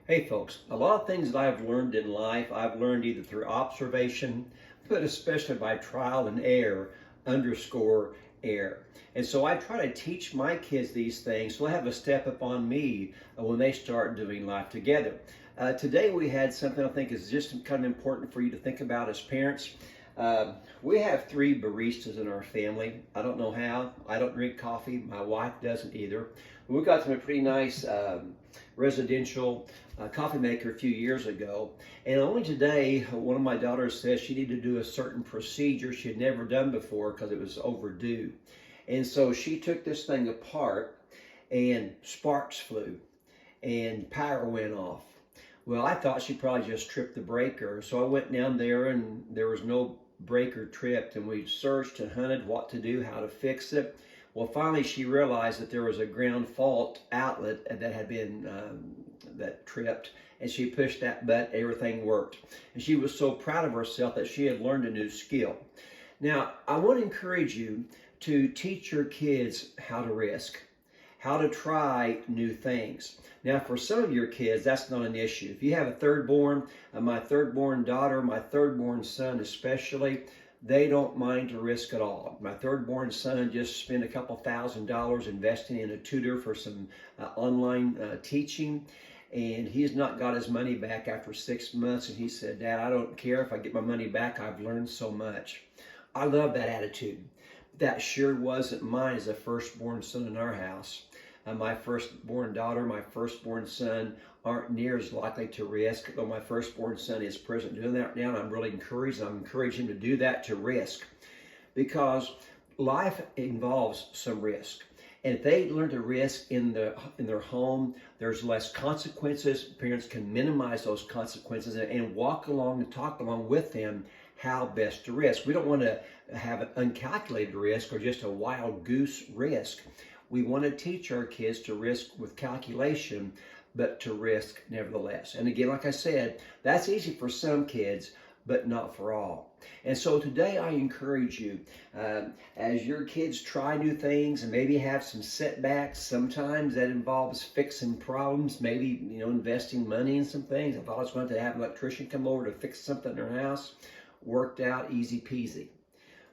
Hey folks, a lot of things that I've learned in life, I've learned either through observation, but especially by trial and error, underscore error. And so I try to teach my kids these things so they have a step up on me when they start doing life together. Today we had something I think is just kind of important for you to think about as parents. We have three baristas in our family. I don't know how. I don't drink coffee. My wife doesn't either. We got them a pretty nice residential coffee maker a few years ago. And only today, one of my daughters says she needed to do a certain procedure she had never done before because it was overdue. And so she took this thing apart and sparks flew and power went off. Well, I thought she probably just tripped the breaker. So I went down there and there was no breaker tripped, and we searched and hunted what to do, how to fix it. Well, finally she realized that there was a ground fault outlet that had been that tripped, and she pushed that button, everything worked. And she was so proud of herself that she had learned a new skill. Now, I want to encourage you to teach your kids how to risk, how to try new things. Now, for some of your kids, that's not an issue. If you have a third-born, my third-born daughter, my third-born son especially, they don't mind to risk at all. My third-born son just spent a couple $1,000 investing in a tutor for some online teaching, and he's not got his money back after 6 months, and he said, "Dad, I don't care if I get my money back. I've learned so much." I love that attitude. That sure wasn't mine as a firstborn son in our house. My firstborn daughter, my firstborn son aren't near as likely to risk, though my firstborn son is present doing that now, and I'm really encouraged. I'm encouraging him to do that, to risk, because life involves some risk. And if they learn to risk in their home, there's less consequences. Parents can minimize those consequences and walk along and talk along with them how best to risk. We don't want to have an uncalculated risk or just a wild goose risk. We want to teach our kids to risk with calculation, but to risk nevertheless. And again, like I said, that's easy for some kids, but not for all. And so today I encourage you, as your kids try new things and maybe have some setbacks, sometimes that involves fixing problems, maybe, investing money in some things. I thought I was going to have an electrician come over to fix something in their house. Worked out easy peasy.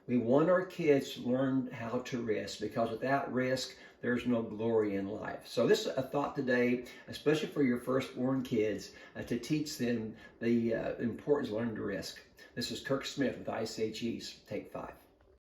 We want our kids to learn how to risk, because without risk, there's no glory in life. So this is a thought today, especially for your firstborn kids, to teach them the importance of learning to risk. This is Kirk Smith with ICHE's Take 5.